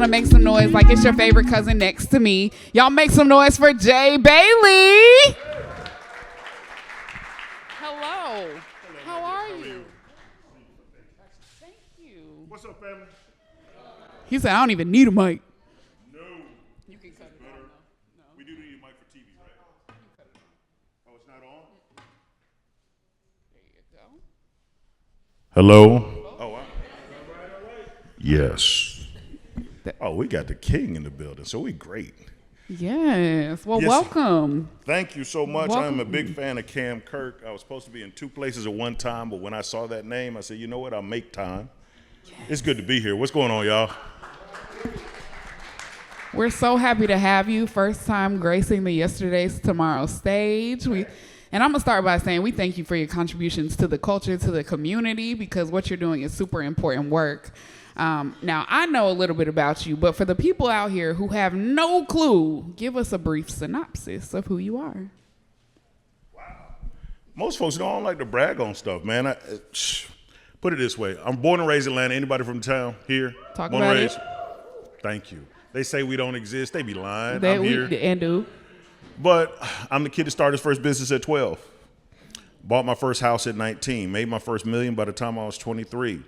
to make some noise like it's your favorite cousin next to me. Y'all make some noise for Jay Bailey. Hello. How are you? Thank you. What's up, family? He said, I don't even need a mic. No. You can cut it down. No. We do need a mic for TV, right? Oh, it's not on? There you go. Hello? Oh, wow. Yes. Oh, we got the king in the building, so we great. Yes. Well, Yes. Welcome. Thank you so much. I'm a Welcome. big fan of Cam Kirk. I was supposed to be in 2 places at one time, but when I saw that name, I said, you know what? I'll make time. Yes. It's good to be here. What's going on, y'all? We're so happy to have you. First time gracing the Yesterday's Tomorrow stage. And I'm going to start by saying we thank you for your contributions to the culture, to the community, because what you're doing is super important work. Now, I know a little bit about you, but for the people out here who have no clue, give us a brief synopsis of who you are. Wow. Most folks don't like to brag on stuff, man. Put it this way. I'm born and raised in Atlanta. Anybody from town here? Talk born about and raised? it. Thank you. They say we don't exist. They be lying. That I'm here. And do. But I'm the kid that started his first business at 12. Bought my first house at 19. Made my first $1 million by the time I was 23.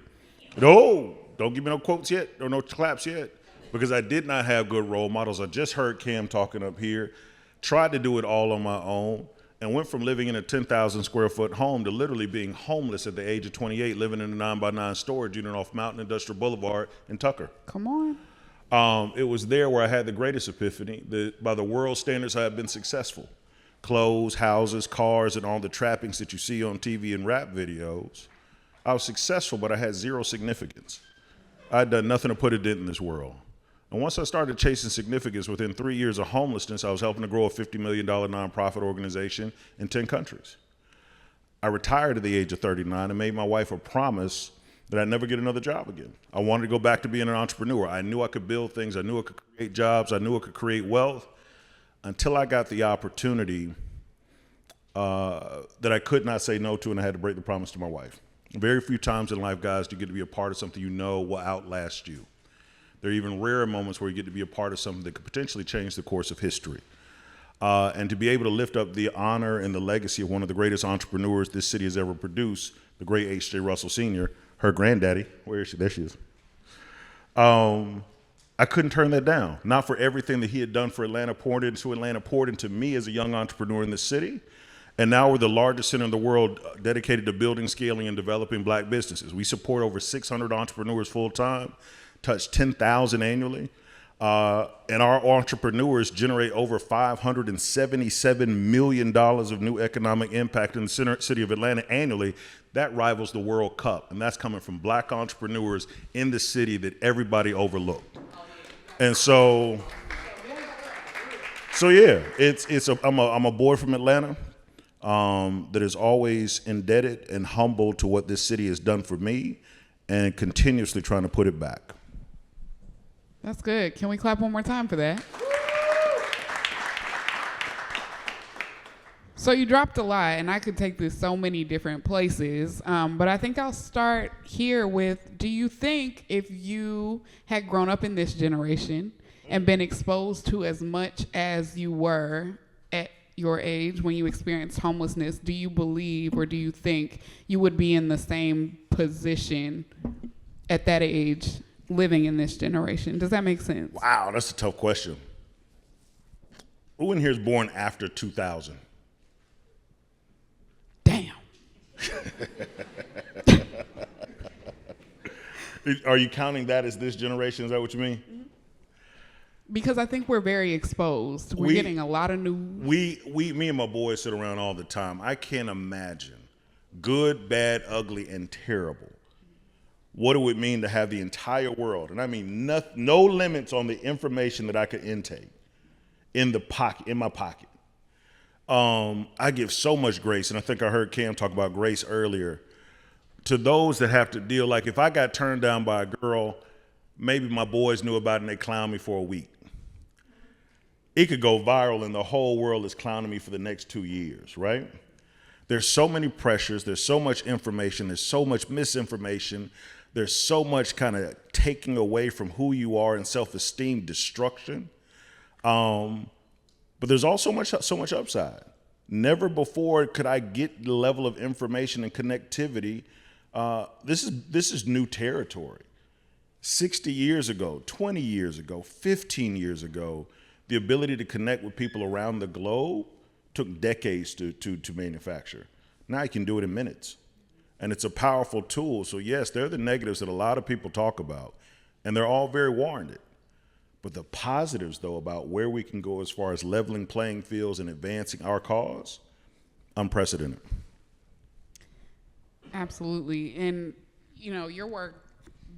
No, don't give me no quotes yet or no claps yet, because I did not have good role models. I just heard Cam talking up here. Tried to do it all on my own and went from living in a 10,000 square foot home to literally being homeless at the age of 28, living in a 9x9 storage unit off Mountain Industrial Boulevard in Tucker. Come on. It was there where I had the greatest epiphany that by the world standards I had been successful. Clothes, houses, cars, and all the trappings that you see on TV and rap videos. I was successful, but I had zero significance. I had done nothing to put a dent in this world. And once I started chasing significance, within 3 years of homelessness, I was helping to grow a $50 million nonprofit organization in 10 countries. I retired at the age of 39 and made my wife a promise that I'd never get another job again. I wanted to go back to being an entrepreneur. I knew I could build things. I knew I could create jobs. I knew I could create wealth until I got the opportunity that I could not say no to, and I had to break the promise to my wife. Very few times in life, guys, do you get to be a part of something you know will outlast you. There are even rarer moments where you get to be a part of something that could potentially change the course of history. And to be able to lift up the honor and the legacy of one of the greatest entrepreneurs this city has ever produced, the great H.J. Russell Sr., her granddaddy, where is she? There she is. I couldn't turn that down. Not for everything that he had done for Atlanta, poured into me as a young entrepreneur in the city. And now we're the largest center in the world dedicated to building, scaling, and developing black businesses. We support over 600 entrepreneurs full-time, touch 10,000 annually. And our entrepreneurs generate over $577 million of new economic impact in the city of Atlanta annually. That rivals the World Cup, and that's coming from black entrepreneurs in the city that everybody overlooked. And so yeah, I'm a boy from Atlanta that is always indebted and humble to what this city has done for me, and continuously trying to put it back. That's good. Can we clap one more time for that? So you dropped a lot, and I could take this so many different places, but I think I'll start here with, do you think if you had grown up in this generation and been exposed to as much as you were at your age when you experienced homelessness, do you believe or do you think you would be in the same position at that age living in this generation? Does that make sense? Wow, that's a tough question. Who in here is born after 2000? Damn. Are you counting that as this generation? Is that what you mean? Because I think we're very exposed. We're getting a lot of news. Me and my boys sit around all the time. I can't imagine good, bad, ugly, and terrible. What it would mean to have the entire world, and I mean no limits on the information that I could intake in my pocket. I give so much grace, and I think I heard Cam talk about grace earlier, to those that have to deal. Like if I got turned down by a girl, maybe my boys knew about it and they clowned me for a week. It could go viral and the whole world is clowning me for the next 2 years, right? There's so many pressures, there's so much information, there's so much misinformation. There's so much kind of taking away from who you are and self-esteem destruction. But there's also so much upside. Never before could I get the level of information and connectivity. This is new territory. 60 years ago, 20 years ago, 15 years ago, the ability to connect with people around the globe took decades to manufacture. Now you can do it in minutes. And it's a powerful tool. So yes, there are the negatives that a lot of people talk about, and they're all very warranted. But the positives, though, about where we can go as far as leveling playing fields and advancing our cause, unprecedented. Absolutely. And, you know, your work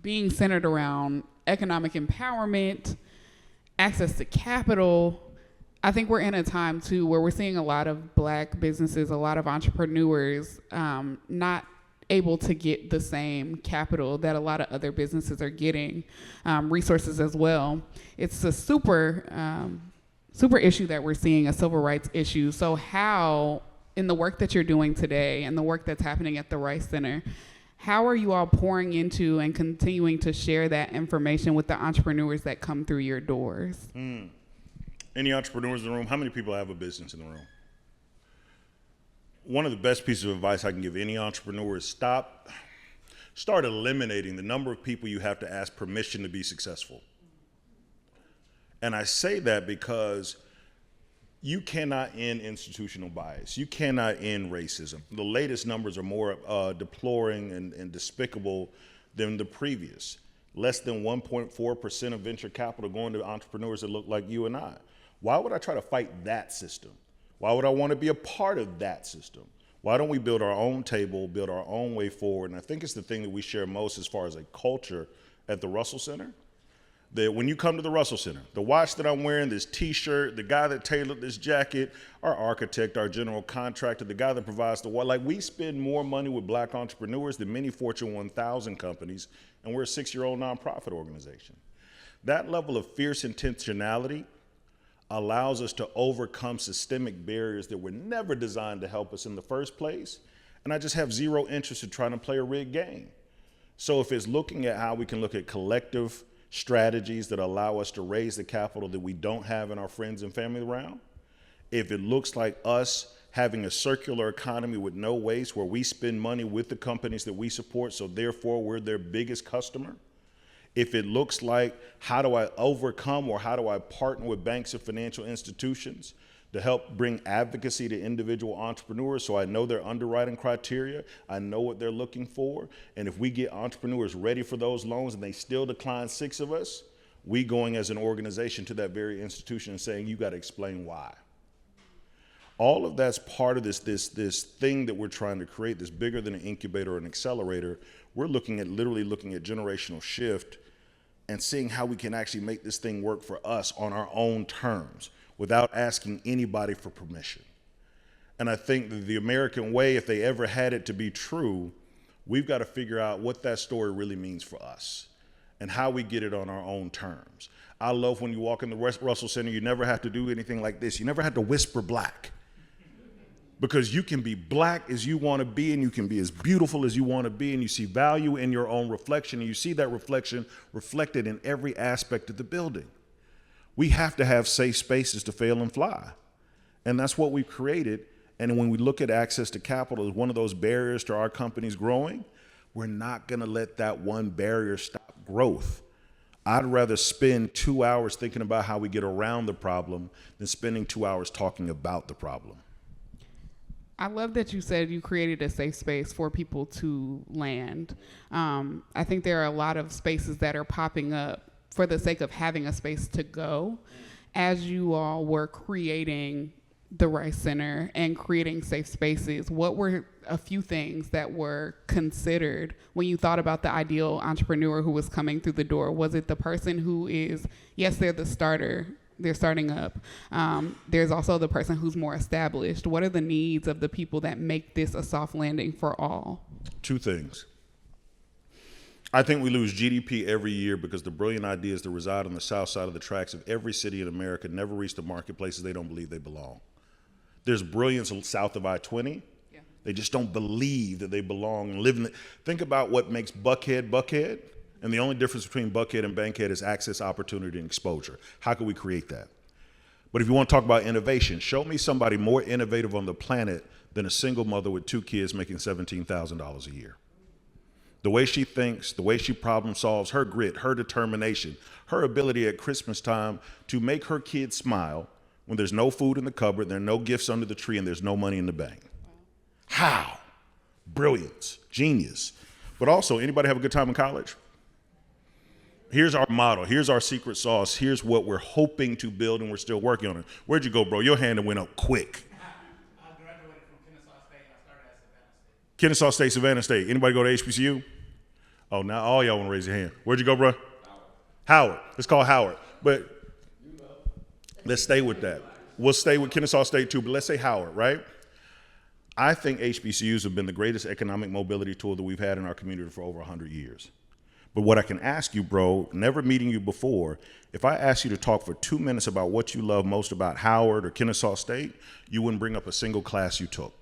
being centered around economic empowerment, access to capital, I think we're in a time, too, where we're seeing a lot of Black businesses, a lot of entrepreneurs not able to get the same capital that a lot of other businesses are getting, resources as well. It's a super issue that we're seeing, a civil rights issue. So how, in the work that you're doing today and the work that's happening at the Rice Center, how are you all pouring into and continuing to share that information with the entrepreneurs that come through your doors? Any entrepreneurs in the room? How many people have a business in the room? One of the best pieces of advice I can give any entrepreneur is start eliminating the number of people you have to ask permission to be successful. And I say that because you cannot end institutional bias. You cannot end racism. The latest numbers are more deploring and despicable than the previous. Less than 1.4% of venture capital going to entrepreneurs that look like you and I. Why would I try to fight that system? Why would I want to be a part of that system? Why don't we build our own table, build our own way forward? And I think it's the thing that we share most as far as a culture at the Russell Center. That when you come to the Russell Center, the watch that I'm wearing, this t-shirt, the guy that tailored this jacket, our architect, our general contractor, the guy that provides the wall, like we spend more money with Black entrepreneurs than many Fortune 1000 companies, and we're a 6-year-old nonprofit organization. That level of fierce intentionality allows us to overcome systemic barriers that were never designed to help us in the first place. And I just have zero interest in trying to play a rigged game. So if it's looking at how we can look at collective strategies that allow us to raise the capital that we don't have in our friends and family around, if it looks like us having a circular economy with no waste where we spend money with the companies that we support, so therefore we're their biggest customer, if it looks like how do I overcome or how do I partner with banks and financial institutions to help bring advocacy to individual entrepreneurs so I know their underwriting criteria, I know what they're looking for, and if we get entrepreneurs ready for those loans and they still decline 6 of us, we going as an organization to that very institution and saying, you got to explain why. All of that's part of this thing that we're trying to create, this bigger than an incubator or an accelerator. We're literally looking at generational shift and seeing how we can actually make this thing work for us on our own terms without asking anybody for permission. And I think that the American way, if they ever had it to be true, we've got to figure out what that story really means for us and how we get it on our own terms. I love when you walk in the Russell Center, you never have to do anything like this. You never have to whisper Black. Because you can be Black as you want to be, and you can be as beautiful as you want to be, and you see value in your own reflection, and you see that reflection reflected in every aspect of the building. We have to have safe spaces to fail and fly. And that's what we've created. And when we look at access to capital as one of those barriers to our companies growing, we're not going to let that one barrier stop growth. I'd rather spend 2 hours thinking about how we get around the problem than spending 2 hours talking about the problem. I love that you said you created a safe space for people to land. I think there are a lot of spaces that are popping up for the sake of having a space to go. As you all were creating the Rice Center and creating safe spaces, what were a few things that were considered when you thought about the ideal entrepreneur who was coming through the door? Was it the person who is, yes, they're the starter, they're starting up. There's also the person who's more established. What are the needs of the people that make this a soft landing for all? 2 things. I think we lose GDP every year because the brilliant ideas that reside on the south side of the tracks of every city in America never reach the marketplaces they don't believe they belong. There's brilliance south of I-20. Yeah. They just don't believe that they belong and live in think about what makes Buckhead. And the only difference between Buckhead and Bankhead is access, opportunity, and exposure. How can we create that? But if you want to talk about innovation, show me somebody more innovative on the planet than a single mother with 2 kids making $17,000 a year. The way she thinks, the way she problem solves, her grit, her determination, her ability at Christmas time to make her kids smile when there's no food in the cupboard, there are no gifts under the tree, and there's no money in the bank. How? Brilliance, genius. But also, anybody have a good time in college? Here's our model. Here's our secret sauce. Here's what we're hoping to build, and we're still working on it. Where'd you go, bro? Your hand went up quick. I graduated from Kennesaw State. I started at Savannah State. Kennesaw State, Savannah State. Anybody go to HBCU? Oh, now all y'all want to raise your hand. Where'd you go, bro? Howard. It's called Howard. But let's stay with that. We'll stay with Kennesaw State too, but let's say Howard, right? I think HBCUs have been the greatest economic mobility tool that we've had in our community for over 100 years. But what I can ask you, bro, never meeting you before, if I asked you to talk for 2 minutes about what you love most about Howard or Kennesaw State, you wouldn't bring up a single class you took.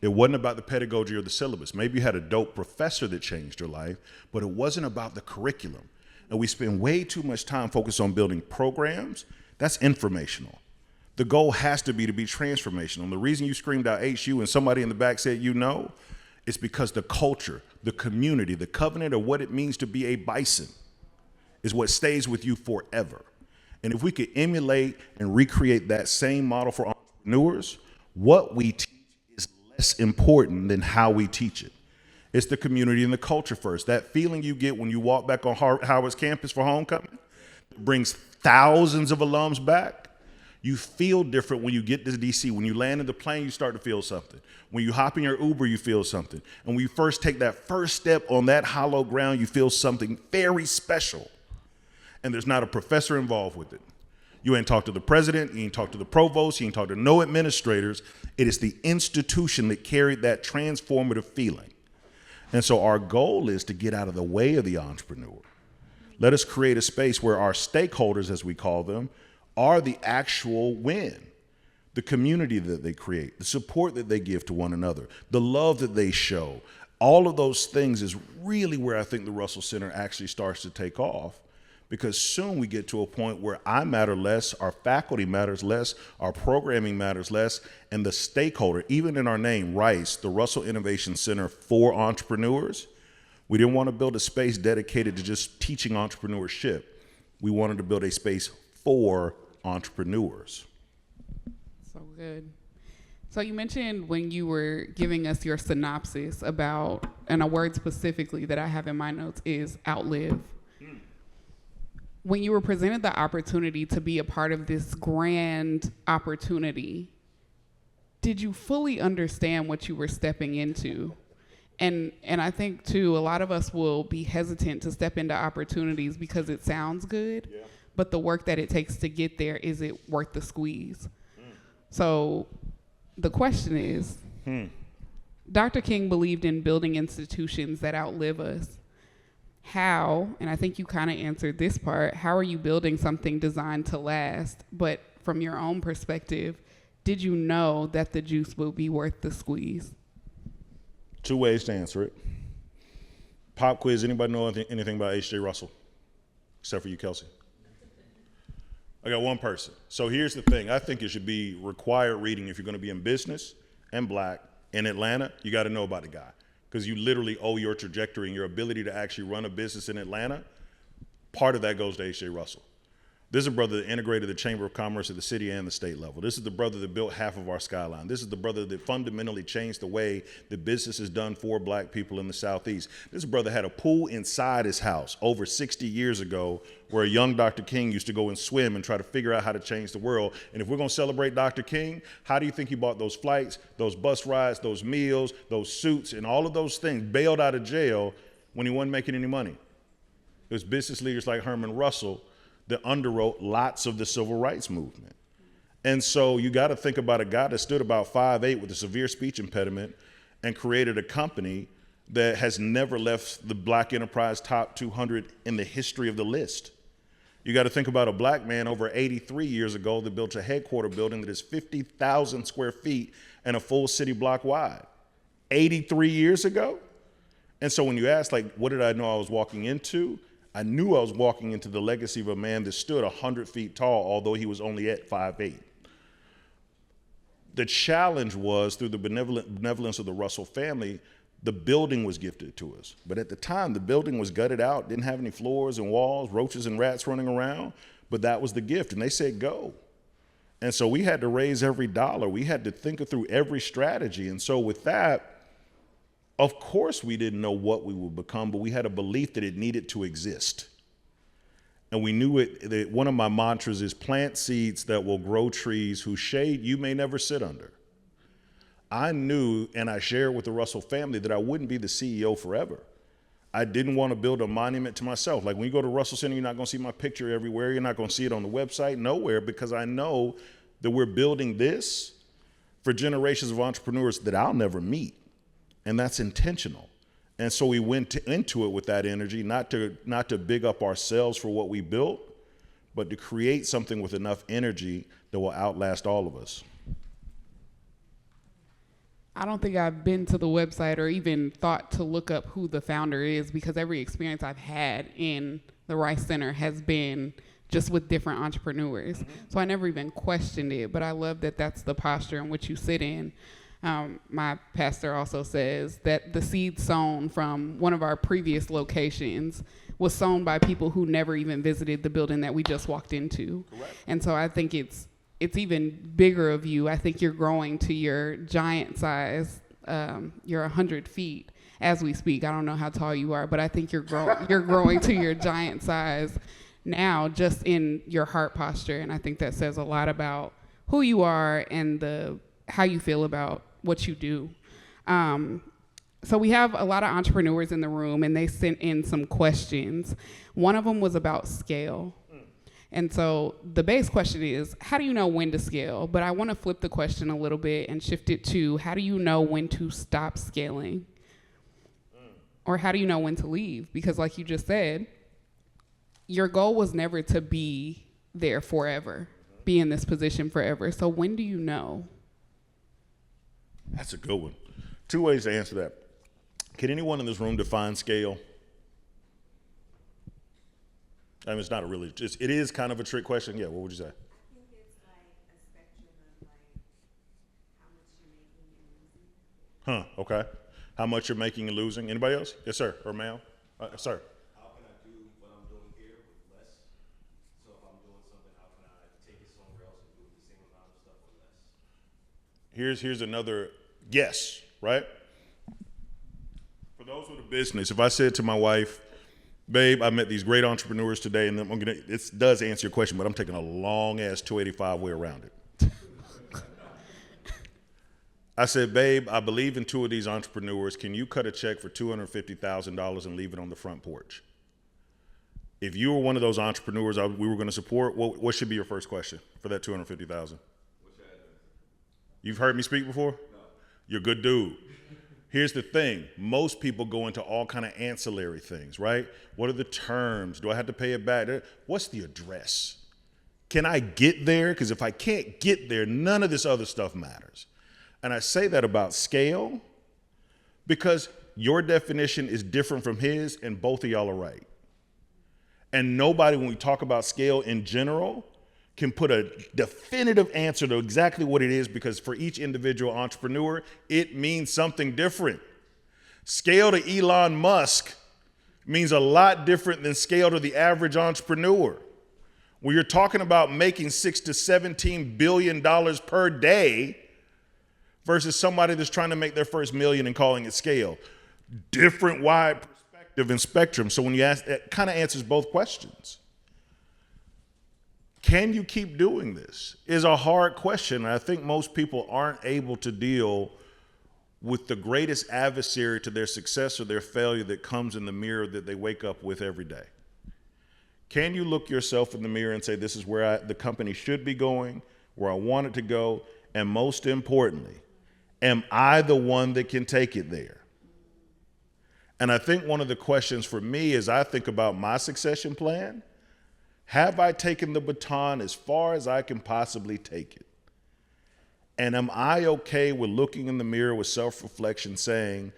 It wasn't about the pedagogy or the syllabus. Maybe you had a dope professor that changed your life, but it wasn't about the curriculum. And we spend way too much time focused on building programs. That's informational. The goal has to be transformational. And the reason you screamed out HU and somebody in the back said, it's because the culture, the community, the covenant of what it means to be a bison is what stays with you forever. And if we could emulate and recreate that same model for entrepreneurs, what we teach is less important than how we teach it. It's the community and the culture first. That feeling you get when you walk back on Howard's campus for homecoming brings thousands of alums back. You feel different when you get to DC. When you land in the plane, you start to feel something. When you hop in your Uber, you feel something. And when you first take that first step on that hollow ground, you feel something very special. And there's not a professor involved with it. You ain't talked to the president, you ain't talked to the provost, you ain't talked to no administrators. It is the institution that carried that transformative feeling. And so our goal is to get out of the way of the entrepreneur. Let us create a space where our stakeholders, as we call them, are the actual win. The community that they create, the support that they give to one another, the love that they show, all of those things is really where I think the Russell Center actually starts to take off, because soon we get to a point where I matter less, our faculty matters less, our programming matters less, and the stakeholder, even in our name, RICE, the Russell Innovation Center for Entrepreneurs, we didn't want to build a space dedicated to just teaching entrepreneurship. We wanted to build a space for entrepreneurs. So good. So you mentioned when you were giving us your synopsis about, and a word specifically that I have in my notes is outlive. When you were presented the opportunity to be a part of this grand opportunity, did you fully understand what you were stepping into? And I think too, a lot of us will be hesitant to step into opportunities because it sounds good. Yeah. But the work that it takes to get there, is it worth the squeeze? So the question is, Dr. King believed in building institutions that outlive us. How, and I think you kind of answered this part, how are you building something designed to last? But from your own perspective, did you know that the juice will be worth the squeeze? 2 ways to answer it. Pop quiz, anybody know anything about H.J. Russell? Except for you, Kelsey. I got one person. So here's the thing. I think it should be required reading if you're going to be in business and black in Atlanta. You got to know about the guy, because you literally owe your trajectory and your ability to actually run a business in Atlanta. Part of that goes to H.J. Russell. This is a brother that integrated the Chamber of Commerce at the city and the state level. This is the brother that built half of our skyline. This is the brother that fundamentally changed the way that business is done for black people in the Southeast. This brother had a pool inside his house over 60 years ago where a young Dr. King used to go and swim and try to figure out how to change the world. And if we're going to celebrate Dr. King, how do you think he bought those flights, those bus rides, those meals, those suits, and all of those things, bailed out of jail when he wasn't making any money? It was business leaders like Herman Russell that underwrote lots of the civil rights movement. And so you got to think about a guy that stood about 5'8" with a severe speech impediment and created a company that has never left the Black Enterprise top 200 in the history of the list. You got to think about a black man over 83 years ago that built a headquarter building that is 50,000 square feet and a full city block wide. 83 years ago? And so when you ask, like, what did I know I was walking into? I knew I was walking into the legacy of a man that stood 100 feet tall, although he was only at 5'8". The challenge was, through the benevolence of the Russell family, the building was gifted to us. But at the time, the building was gutted out, didn't have any floors and walls, roaches and rats running around, but that was the gift. And they said, go. And so we had to raise every dollar. We had to think through every strategy. And so with that, of course we didn't know what we would become, but we had a belief that it needed to exist. And we knew it, that one of my mantras is plant seeds that will grow trees whose shade you may never sit under. I knew, and I shared with the Russell family, that I wouldn't be the CEO forever. I didn't want to build a monument to myself. Like when you go to Russell Center, you're not going to see my picture everywhere. You're not going to see it on the website, nowhere, because I know that we're building this for generations of entrepreneurs that I'll never meet. And that's intentional. And so we went into it with that energy, not to big up ourselves for what we built, but to create something with enough energy that will outlast all of us. I don't think I've been to the website or even thought to look up who the founder is, because every experience I've had in the Rice Center has been just with different entrepreneurs. Mm-hmm. So I never even questioned it, but I love that that's the posture in which you sit in. My pastor also says that the seed sown from one of our previous locations was sown by people who never even visited the building that we just walked into. Correct. And so I think it's even bigger of you. I think you're growing to your giant size. You're 100 feet as we speak. I don't know how tall you are, but I think you're growing to your giant size now, just in your heart posture. And I think that says a lot about who you are and how you feel about what you do. So we have a lot of entrepreneurs in the room, and they sent in some questions. One of them was about scale. And so the base question is, how do you know when to scale? But I want to flip the question a little bit and shift it to, how do you know when to stop scaling? Or how do you know when to leave? Because like you just said, your goal was never to be there forever, be in this position forever. So when do you know? That's a good one. Two ways to answer that. Can anyone in this room define scale? I mean, it's not it is kind of a trick question. Yeah, what would you say? I think it's like a spectrum of like how much you're making and losing. Okay. How much you're making and losing. Anybody else? Yes, sir. Or ma'am? Sir. How can I do what I'm doing here with less? So if I'm doing something, how can I take it somewhere else and do the same amount of stuff with less? Here's another guess, right? For those with a business, if I said to my wife, babe, I met these great entrepreneurs today, and it does answer your question, but I'm taking a long-ass 285 way around it. I said, babe, I believe in two of these entrepreneurs. Can you cut a check for $250,000 and leave it on the front porch? If you were one of those entrepreneurs we were going to support, what should be your first question for that $250,000? What's your address? You've heard me speak before? No. You're a good dude. Here's the thing. Most people go into all kind of ancillary things, right? What are the terms? Do I have to pay it back? What's the address? Can I get there? Because if I can't get there, none of this other stuff matters. And I say that about scale because your definition is different from his, and both of y'all are right. And nobody, when we talk about scale in general, can put a definitive answer to exactly what it is, because for each individual entrepreneur, it means something different. Scale to Elon Musk means a lot different than scale to the average entrepreneur. When you're talking about making $6 to $17 billion per day versus somebody that's trying to make their first million and calling it scale, different wide perspective and spectrum. So when you ask, it kind of answers both questions. Can you keep doing this is a hard question. And I think most people aren't able to deal with the greatest adversary to their success or their failure that comes in the mirror that they wake up with every day. Can you look yourself in the mirror and say, this is where the company should be going, where I want it to go, and most importantly, am I the one that can take it there? And I think one of the questions for me as I think about my succession plan Have I taken the baton as far as I can possibly take it? And am I okay with looking in the mirror with self-reflection saying,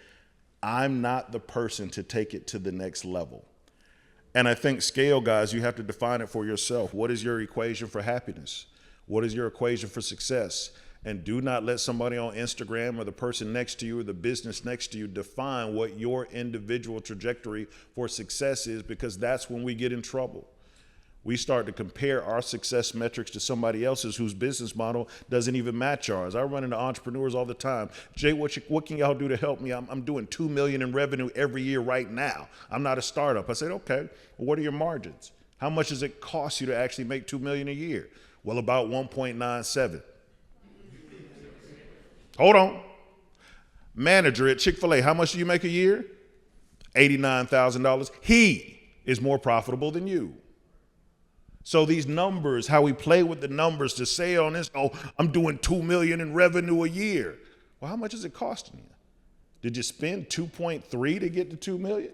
I'm not the person to take it to the next level? And I think scale, guys, you have to define it for yourself. What is your equation for happiness? What is your equation for success? And do not let somebody on Instagram or the person next to you or the business next to you define what your individual trajectory for success is, because that's when we get in trouble. We start to compare our success metrics to somebody else's whose business model doesn't even match ours. I run into entrepreneurs all the time. Jay, what can y'all do to help me? I'm doing $2 million in revenue every year right now. I'm not a startup. I said, okay, well, what are your margins? How much does it cost you to actually make $2 million a year? Well, about 1.97. Hold on. Manager at Chick-fil-A, how much do you make a year? $89,000. He is more profitable than you. So these numbers, how we play with the numbers to say on this, oh, I'm doing $2 million in revenue a year. Well, how much is it costing you? Did you spend 2.3 to get to $2 million?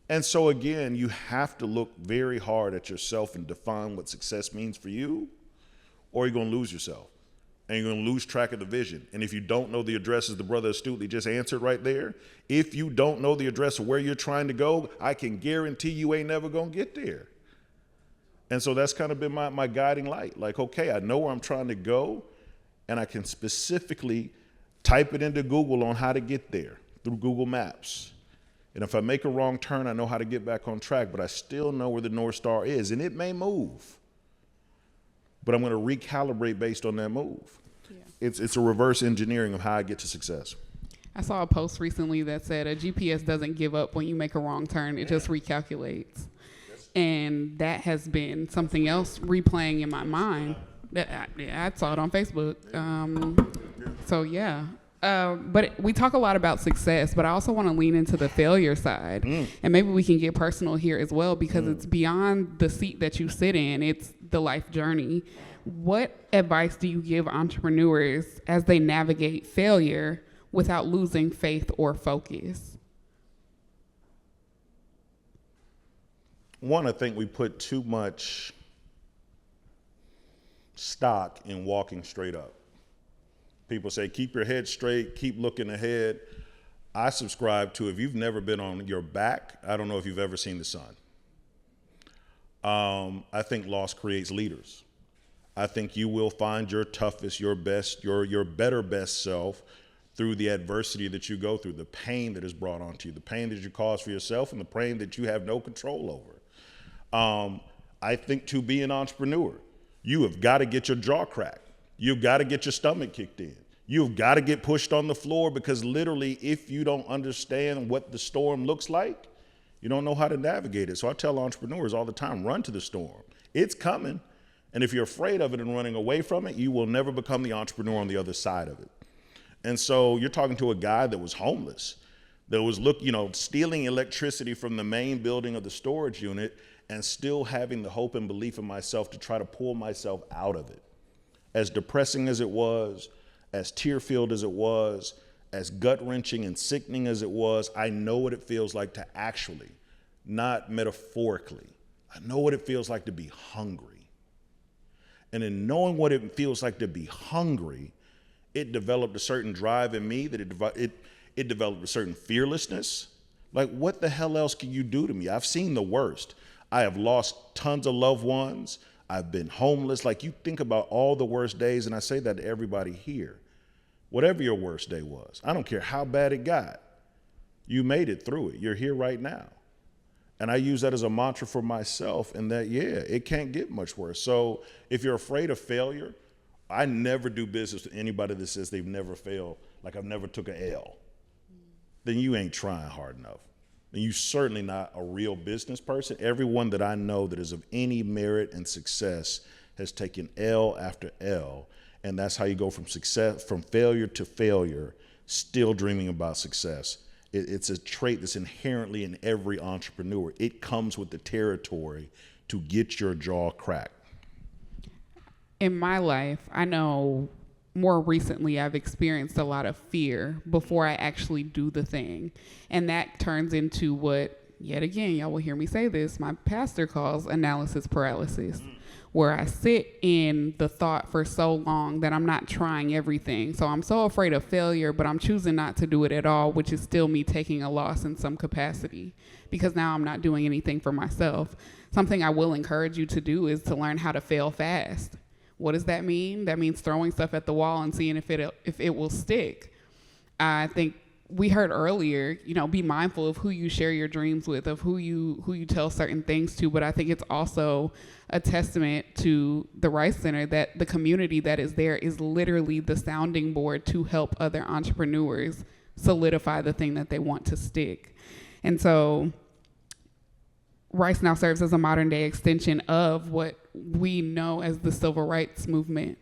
And so again, you have to look very hard at yourself and define what success means for you, or you're going to lose yourself and you're going to lose track of the vision. And if you don't know the address, as the brother astutely just answered right there, if you don't know the address of where you're trying to go, I can guarantee you ain't never going to get there. And so that's kind of been my guiding light. Like, okay, I know where I'm trying to go, and I can specifically type it into Google on how to get there through Google Maps. And if I make a wrong turn, I know how to get back on track, but I still know where the North Star is, and it may move, but I'm going to recalibrate based on that move. Yeah. It's a reverse engineering of how I get to success. I saw a post recently that said a GPS doesn't give up when you make a wrong turn. It just recalculates. And that has been something else replaying in my mind. I saw it on Facebook. But we talk a lot about success, but I also want to lean into the failure side. And maybe we can get personal here as well, because it's beyond the seat that you sit in. It's the life journey. What advice do you give entrepreneurs as they navigate failure without losing faith or focus? One, I think we put too much stock in walking straight up. People say, keep your head straight, keep looking ahead. I subscribe to, if you've never been on your back, I don't know if you've ever seen the sun. I think loss creates leaders. I think you will find your toughest, your best, your better best self through the adversity that you go through, the pain that is brought onto you, the pain that you cause for yourself, and the pain that you have no control over. I think to be an entrepreneur, you have got to get your jaw cracked. You've got to get your stomach kicked in. You've got to get pushed on the floor, because literally, if you don't understand what the storm looks like, you don't know how to navigate it. So I tell entrepreneurs all the time, run to the storm. It's coming. And if you're afraid of it and running away from it, you will never become the entrepreneur on the other side of it. And so you're talking to a guy that was homeless, that was stealing electricity from the main building of the storage unit, and still having the hope and belief in myself to try to pull myself out of it. As depressing as it was, as tear-filled as it was, as gut-wrenching and sickening as it was, I know what it feels like to actually, not metaphorically, I know what it feels like to be hungry. And in knowing what it feels like to be hungry, it developed a certain drive in me, that it developed a certain fearlessness. Like, what the hell else can you do to me? I've seen the worst. I have lost tons of loved ones. I've been homeless. Like, you think about all the worst days, and I say that to everybody here. Whatever your worst day was, I don't care how bad it got, you made it through it. You're here right now. And I use that as a mantra for myself, and that, it can't get much worse. So if you're afraid of failure, I never do business with anybody that says they've never failed, like I've never took a L. Then you ain't trying hard enough. And you're certainly not a real business person. Everyone that I know that is of any merit and success has taken L after L. And that's how you go from failure to failure, still dreaming about success. It's a trait that's inherently in every entrepreneur. It comes with the territory to get your jaw cracked. In my life, I know more recently I've experienced a lot of fear before I actually do the thing. And that turns into what yet again, y'all will hear me say this, my pastor calls analysis paralysis, where I sit in the thought for so long that I'm not trying everything. So I'm so afraid of failure, but I'm choosing not to do it at all, which is still me taking a loss in some capacity, because now I'm not doing anything for myself. Something I will encourage you to do is to learn how to fail fast. What does that mean? That means throwing stuff at the wall and seeing if it will stick. I think we heard earlier, be mindful of who you share your dreams with, of who you tell certain things to. But I think it's also a testament to the Rice Center that the community that is there is literally the sounding board to help other entrepreneurs solidify the thing that they want to stick. And so Rice now serves as a modern day extension of what we know as the civil rights movement.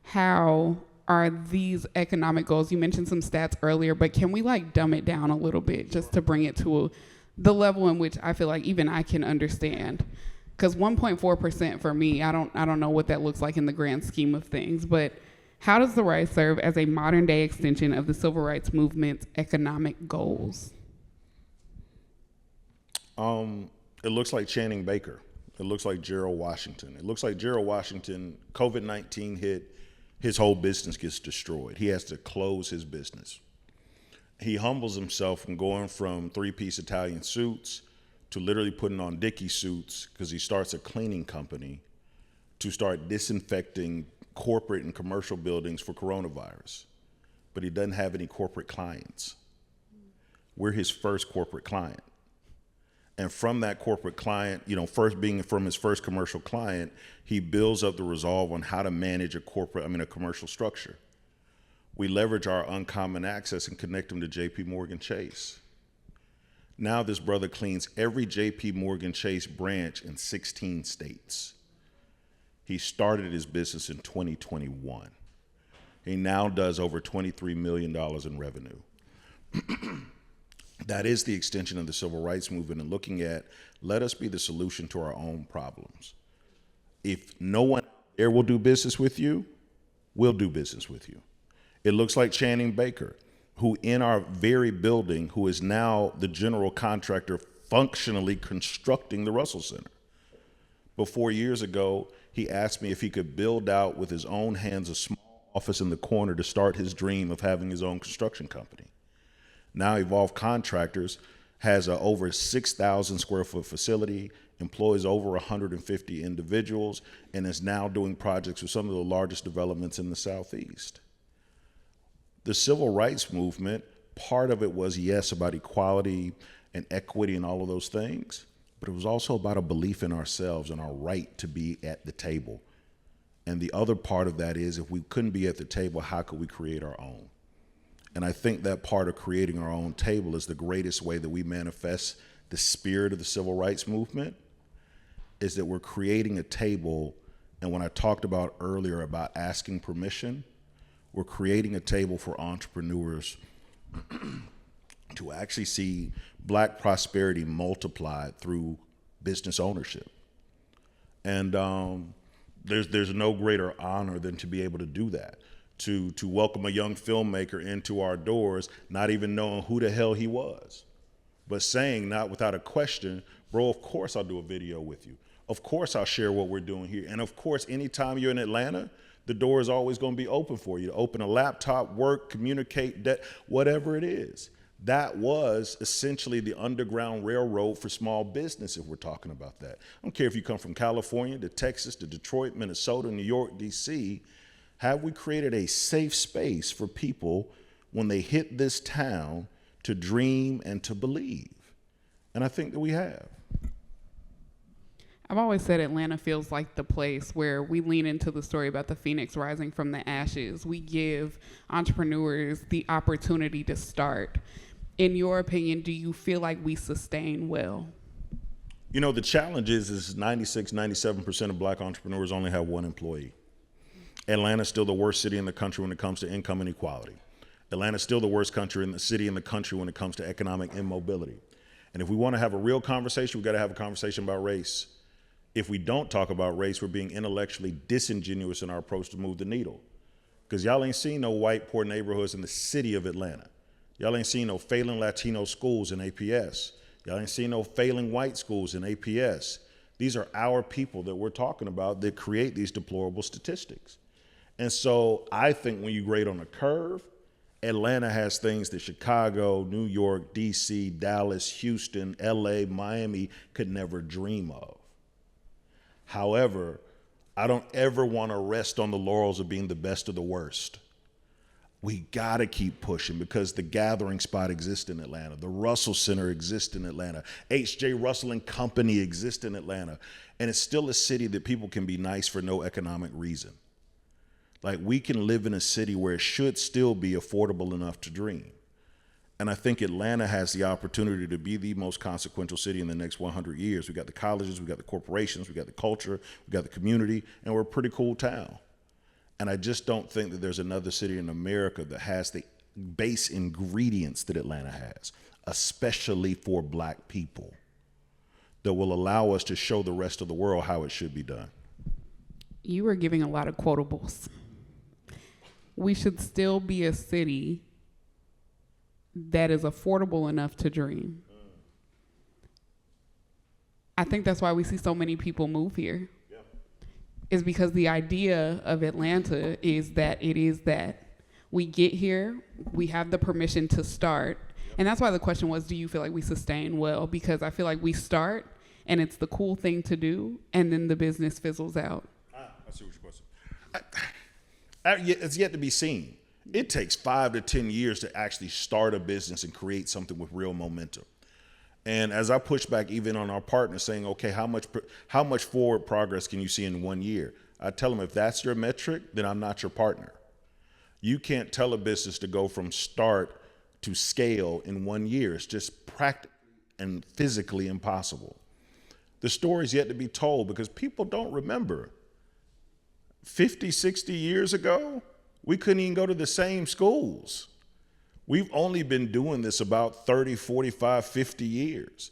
How are these economic goals? You mentioned some stats earlier, but can we dumb it down a little bit just to bring it to the level in which I feel like even I can understand? Because 1.4% for me, I don't know what that looks like in the grand scheme of things, but how does the Rice serve as a modern day extension of the civil rights movement's economic goals? It looks like Channing Baker. It looks like Gerald Washington. It looks like Gerald Washington, COVID-19 hit, his whole business gets destroyed. He has to close his business. He humbles himself from going from three-piece Italian suits to literally putting on Dickie suits, because he starts a cleaning company to start disinfecting corporate and commercial buildings for coronavirus. But he doesn't have any corporate clients. We're his first corporate client. And from that corporate client, first being from his first commercial client, he builds up the resolve on how to manage a commercial structure. We leverage our uncommon access and connect him to JP Morgan Chase. Now this brother cleans every JP Morgan Chase branch in 16 states. He started his business in 2021. He now does over $23 million in revenue. That is the extension of the civil rights movement, and looking at, let us be the solution to our own problems. If no one there will do business with you, we'll do business with you. It looks like Channing Baker, who in our very building, who is now the general contractor functionally constructing the Russell Center. But 4 years ago, he asked me if he could build out with his own hands a small office in the corner to start his dream of having his own construction company. Now Evolve Contractors has a over 6,000 square foot facility, employs over 150 individuals, and is now doing projects with some of the largest developments in the Southeast. The civil rights movement, part of it was, yes, about equality and equity and all of those things, but it was also about a belief in ourselves and our right to be at the table. And the other part of that is, if we couldn't be at the table, how could we create our own? And I think that part of creating our own table is the greatest way that we manifest the spirit of the civil rights movement, is that we're creating a table. And when I talked about earlier about asking permission, we're creating a table for entrepreneurs to actually see Black prosperity multiplied through business ownership. And there's no greater honor than to be able to do that. To welcome a young filmmaker into our doors, not even knowing who the hell he was, but saying, not without a question, bro, of course I'll do a video with you. Of course I'll share what we're doing here. And of course, anytime you're in Atlanta, the door is always going to be open for you to open a laptop, work, communicate, whatever it is. That was essentially the Underground Railroad for small business, if we're talking about that. I don't care if you come from California to Texas to Detroit, Minnesota, New York, DC. Have we created a safe space for people when they hit this town to dream and to believe? And I think that we have. I've always said Atlanta feels like the place where we lean into the story about the phoenix rising from the ashes. We give entrepreneurs the opportunity to start. In your opinion, do you feel like we sustain well? The challenge is 96, 97% of Black entrepreneurs only have one employee. Atlanta's still the worst city in the country when it comes to income inequality. Atlanta's still the worst city in the country when it comes to economic immobility. And if we want to have a real conversation, we've got to have a conversation about race. If we don't talk about race, we're being intellectually disingenuous in our approach to move the needle. Because y'all ain't seen no white poor neighborhoods in the city of Atlanta. Y'all ain't seen no failing Latino schools in APS. Y'all ain't seen no failing white schools in APS. These are our people that we're talking about that create these deplorable statistics. And so I think when you grade on a curve, Atlanta has things that Chicago, New York, DC, Dallas, Houston, LA, Miami could never dream of. However, I don't ever want to rest on the laurels of being the best of the worst. We got to keep pushing because the Gathering Spot exists in Atlanta. The Russell Center exists in Atlanta. H.J. Russell and Company exists in Atlanta. And it's still a city that people can be nice for no economic reason. Like, we can live in a city where it should still be affordable enough to dream. And I think Atlanta has the opportunity to be the most consequential city in the next 100 years. We got the colleges, we got the corporations, we got the culture, we got the community, and we're a pretty cool town. And I just don't think that there's another city in America that has the base ingredients that Atlanta has, especially for Black people, that will allow us to show the rest of the world how it should be done. You were giving a lot of quotables. We should still be a city that is affordable enough to dream. I think that's why we see so many people move here. Is because the idea of Atlanta is that it is that we get here, we have the permission to start. And that's why the question was, do you feel like we sustain well? Because I feel like we start and it's the cool thing to do, and then the business fizzles out. I see what your question. It's yet to be seen. It takes 5 to 10 years to actually start a business and create something with real momentum. And as I push back even on our partners saying, okay, how much forward progress can you see in 1 year? I tell them, if that's your metric, then I'm not your partner. You can't tell a business to go from start to scale in 1 year. It's just practically and physically impossible. The story's yet to be told because people don't remember. 50, 60 years ago, we couldn't even go to the same schools. We've only been doing this about 30, 45, 50 years.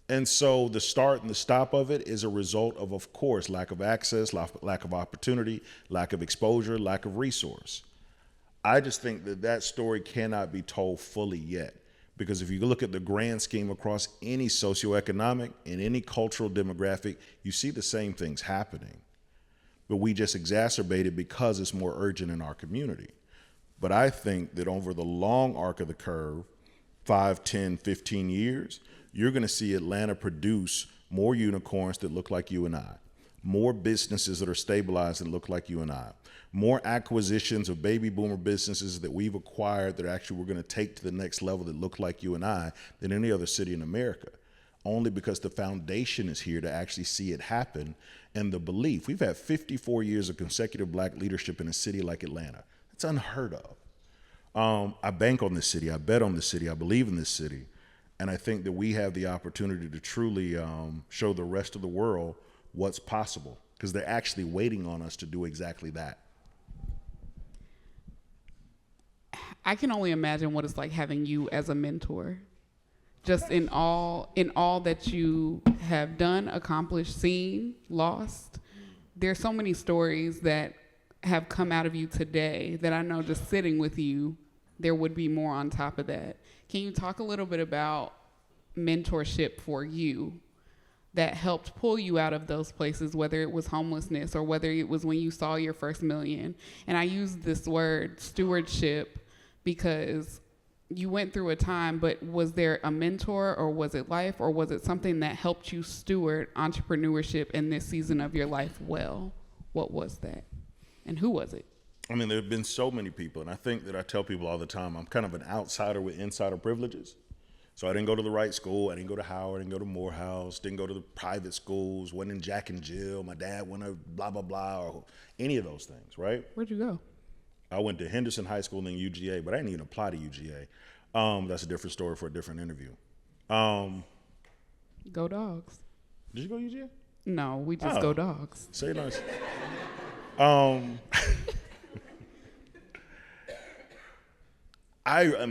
And so the start and the stop of it is a result of course, lack of access, lack of opportunity, lack of exposure, lack of resource. I just think that story cannot be told fully yet. Because if you look at the grand scheme across any socioeconomic and any cultural demographic, you see the same things happening. But we just exacerbate it because it's more urgent in our community. But I think that over the long arc of the curve, 5, 10, 15 years, you're going to see Atlanta produce more unicorns that look like you and I, more businesses that are stabilized that look like you and I, more acquisitions of baby boomer businesses that we've acquired that actually we're going to take to the next level that look like you and I than any other city in America, only because the foundation is here to actually see it happen. And the belief, we've had 54 years of consecutive Black leadership in a city like Atlanta. It's unheard of. I bank on this city. I bet on this city. I believe in this city. And I think that we have the opportunity to truly show the rest of the world what's possible because they're actually waiting on us to do exactly that. I can only imagine what it's like having you as a mentor. Just in all that you have done, accomplished, seen, lost. There's so many stories that have come out of you today that I know just sitting with you, there would be more on top of that. Can you talk a little bit about mentorship for you that helped pull you out of those places, whether it was homelessness or whether it was when you saw your first million? And I use this word stewardship because you went through a time, but was there a mentor or was it life or was it something that helped you steward entrepreneurship in this season of your life well? What was that? And who was it? I mean, there have been so many people, and I think that I tell people all the time, I'm kind of an outsider with insider privileges. So I didn't go to the right school. I didn't go to Howard. I didn't go to Morehouse. Didn't go to the private schools. Wasn't in Jack and Jill. My dad went to blah, blah, blah, or any of those things, right? Where'd you go? I went to Henderson High School and then UGA, but I didn't even apply to UGA. That's a different story for a different interview. Go Dogs. Did you go to UGA? No, we just go Dogs. Say nice. I'm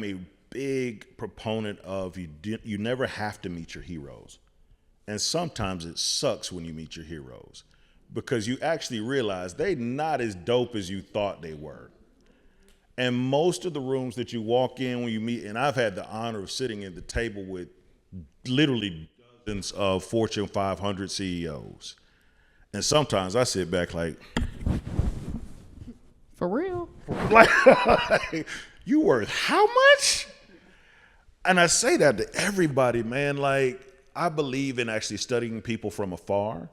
a big proponent of you never have to meet your heroes. And sometimes it sucks when you meet your heroes because you actually realize they're not as dope as you thought they were. And most of the rooms that you walk in when you meet, and I've had the honor of sitting at the table with literally dozens of Fortune 500 CEOs. And sometimes I sit back like, For real? like you worth how much? And I say that to everybody, man. Like, I believe in actually studying people from afar,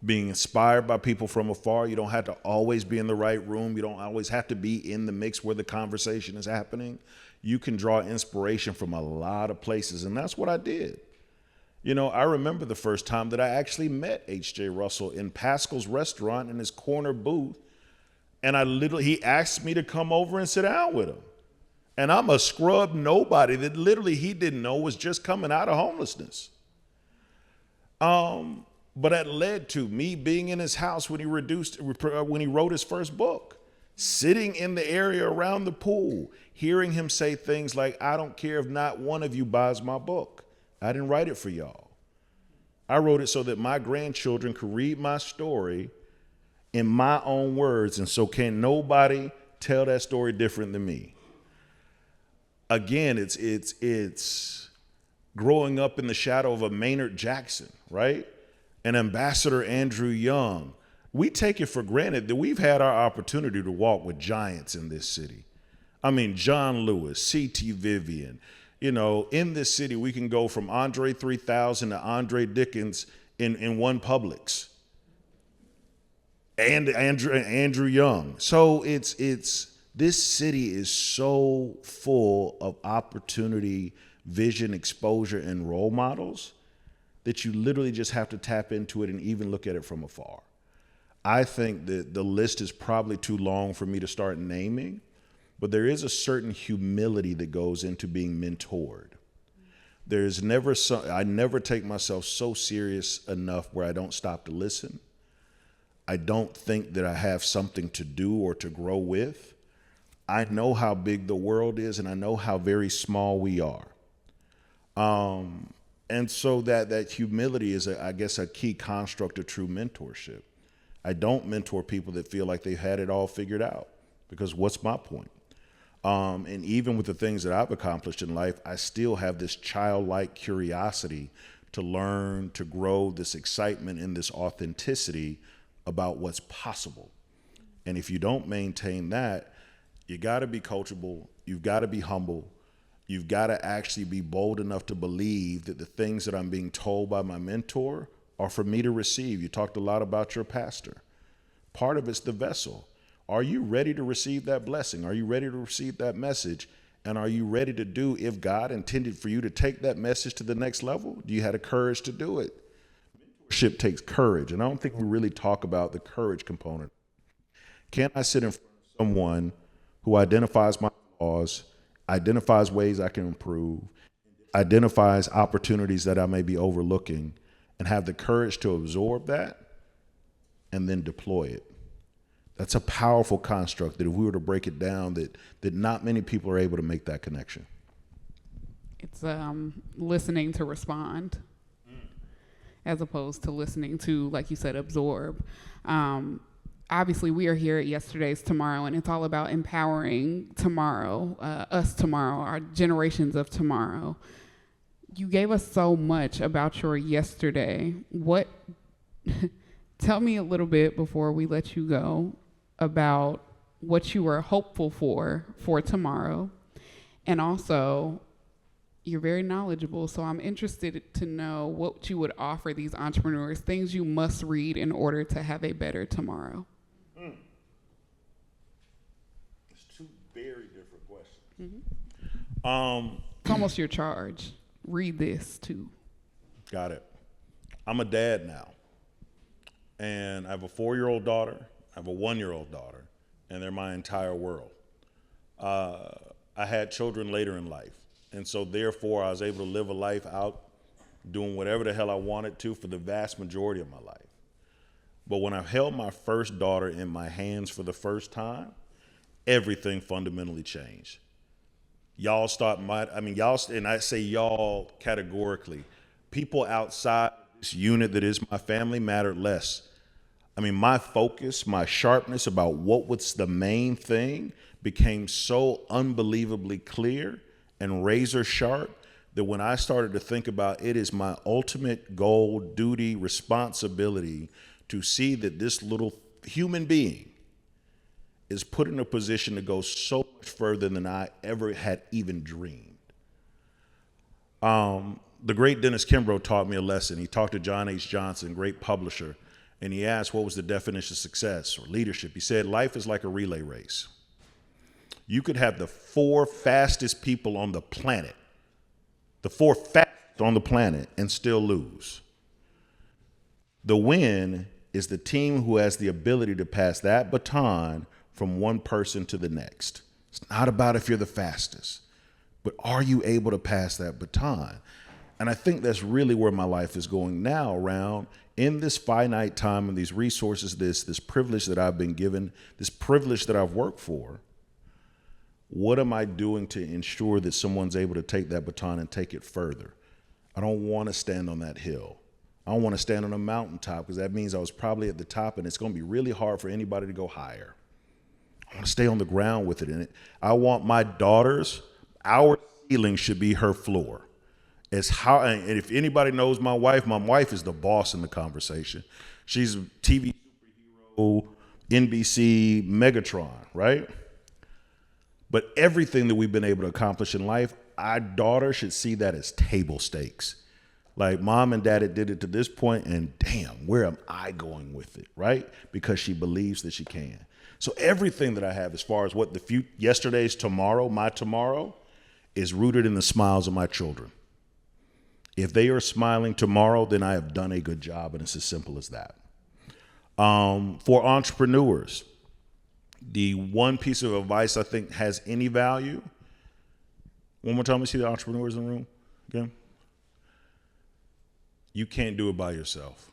being inspired by people from afar. You don't have to always be in the right room. You don't always have to be in the mix where the conversation is happening. You can draw inspiration from a lot of places, and that's what I did. You know, I remember the first time that I actually met H.J. Russell in Pascal's restaurant in his corner booth, and he asked me to come over and sit down with him. And I'm a scrub nobody that literally he didn't know was just coming out of homelessness. But that led to me being in his house when he wrote his first book, sitting in the area around the pool, hearing him say things like, I don't care if not one of you buys my book. I didn't write it for y'all. I wrote it so that my grandchildren could read my story in my own words, and so can nobody tell that story different than me. Again, it's growing up in the shadow of a Maynard Jackson, right? And Ambassador Andrew Young. We take it for granted that we've had our opportunity to walk with giants in this city. I mean, John Lewis, C.T. Vivian. You know, in this city, we can go from Andre 3000 to Andre Dickens in one Publix. And Andrew Young. So it's this city is so full of opportunity, vision, exposure, and role models that you literally just have to tap into it and even look at it from afar. I think that the list is probably too long for me to start naming, but there is a certain humility that goes into being mentored. I never take myself so serious enough where I don't stop to listen. I don't think that I have something to do or to grow with. I know how big the world is, and I know how very small we are. And so that humility is, I guess, a key construct of true mentorship. I don't mentor people that feel like they've had it all figured out, because what's my point? And even with the things that I've accomplished in life, I still have this childlike curiosity to learn, to grow, this excitement and this authenticity about what's possible. And if you don't maintain that, you got to be coachable. You've got to be humble. You've got to actually be bold enough to believe that the things that I'm being told by my mentor are for me to receive. You talked a lot about your pastor. Part of it's the vessel. Are you ready to receive that blessing? Are you ready to receive that message? And are you ready to do, if God intended for you to take that message to the next level, do you have the courage to do it? Mentorship takes courage, and I don't think we really talk about the courage component. Can I sit in front of someone who identifies my flaws, identifies ways I can improve, identifies opportunities that I may be overlooking, and have the courage to absorb that and then deploy it? That's a powerful construct that if we were to break it down, that not many people are able to make that connection. It's listening to respond as opposed to listening to, like you said, absorb. Obviously, we are here at Yesterday's Tomorrow, and it's all about empowering tomorrow, us tomorrow, our generations of tomorrow. You gave us so much about your yesterday. Tell me a little bit before we let you go about what you were hopeful for tomorrow. And also, you're very knowledgeable, so I'm interested to know what you would offer these entrepreneurs, things you must read in order to have a better tomorrow. It's two very different questions. Mm-hmm. It's almost your charge. Read this too. Got it. I'm a dad now. And I have a 4-year-old daughter, I have a 1-year-old daughter, and they're my entire world. I had children later in life, and so therefore I was able to live a life out doing whatever the hell I wanted to for the vast majority of my life. But when I held my first daughter in my hands for the first time, everything fundamentally changed. Y'all, and I say y'all categorically, people outside this unit that is my family mattered less. I mean, my focus, my sharpness about what was the main thing became so unbelievably clear and razor sharp that when I started to think about it is my ultimate goal, duty, responsibility to see that this little human being is put in a position to go so much further than I ever had even dreamed. The great Dennis Kimbrough taught me a lesson. He talked to John H. Johnson, great publisher, and he asked what was the definition of success or leadership. He said, life is like a relay race. You could have the 4 fastest people on the planet, and still lose. The win is the team who has the ability to pass that baton from one person to the next. It's not about if you're the fastest, but are you able to pass that baton? And I think that's really where my life is going now, around in this finite time and these resources, this privilege that I've been given, this privilege that I've worked for. What am I doing to ensure that someone's able to take that baton and take it further? I don't want to stand on that hill. I don't want to stand on a mountaintop, because that means I was probably at the top and it's going to be really hard for anybody to go higher. I want to stay on the ground with it. And I want my daughters, our ceiling should be her floor. And if anybody knows my wife is the boss in the conversation. She's a TV superhero, NBC, Megatron, right? But everything that we've been able to accomplish in life, our daughter should see that as table stakes. Like, mom and dad did it to this point, and damn, where am I going with it, right? Because she believes that she can. So everything that I have as far as what yesterday's tomorrow, my tomorrow, is rooted in the smiles of my children. If they are smiling tomorrow, then I have done a good job, and it's as simple as that. For entrepreneurs, the one piece of advice I think has any value. One more time, let's see the entrepreneurs in the room again. You can't do it by yourself.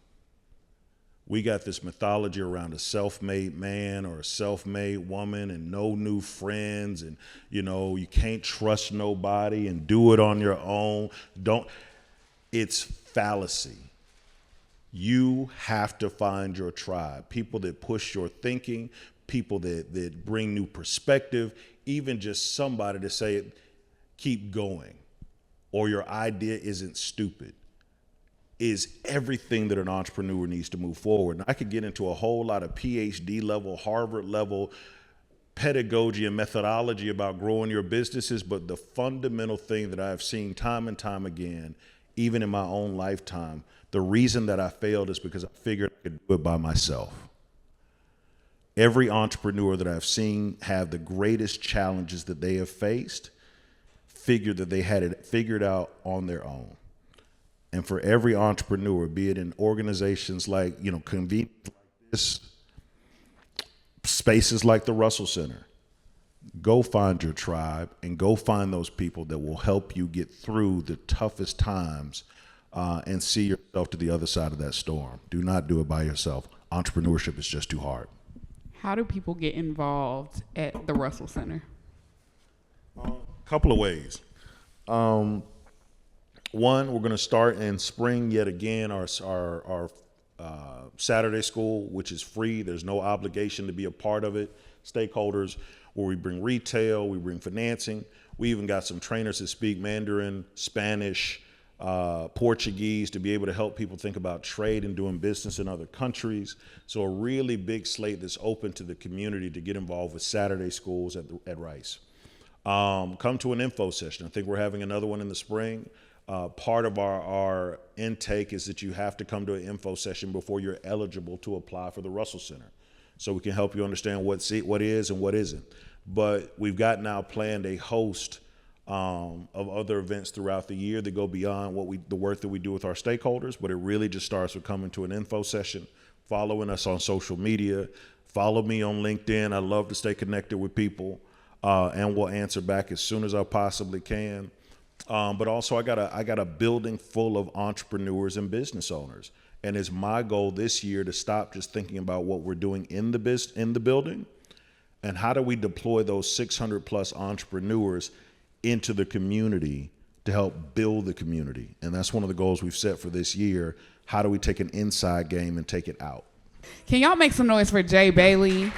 We got this mythology around a self-made man or a self-made woman and no new friends, and you can't trust nobody and do it on your own. It's fallacy. You have to find your tribe, people that push your thinking, people that bring new perspective, even just somebody to say, keep going, or your idea isn't stupid, is everything that an entrepreneur needs to move forward. And I could get into a whole lot of PhD level, Harvard level pedagogy and methodology about growing your businesses, but the fundamental thing that I've seen time and time again, even in my own lifetime, the reason that I failed is because I figured I could do it by myself. Every entrepreneur that I've seen have the greatest challenges that they have faced, figured that they had it figured out on their own. And for every entrepreneur, be it in organizations like, convenient like this, spaces like the Russell Center, go find your tribe and go find those people that will help you get through the toughest times and see yourself to the other side of that storm. Do not do it by yourself. Entrepreneurship is just too hard. How do people get involved at the Russell Center? A couple of ways. One, we're going to start in spring yet again our Saturday school, which is free. There's no obligation to be a part of it. Stakeholders, where we bring retail, we bring financing. We even got some trainers that speak Mandarin, Spanish, Portuguese, to be able to help people think about trade and doing business in other countries. So a really big slate that's open to the community to get involved with Saturday schools at Rice. Come to an info session. I think we're having another one in the spring. Part of our intake is that you have to come to an info session before you're eligible to apply for the Russell Center, so we can help you understand what is and what isn't. But we've got now planned a host of other events throughout the year that go beyond the work that we do with our stakeholders, but it really just starts with coming to an info session, following us on social media. Follow me on LinkedIn. I love to stay connected with people, and we'll answer back as soon as I possibly can. But also I got a building full of entrepreneurs and business owners. And it's my goal this year to stop just thinking about what we're doing in the building, and how do we deploy those 600 plus entrepreneurs into the community to help build the community. And that's one of the goals we've set for this year. How do we take an inside game and take it out? Can y'all make some noise for Jay Bailey?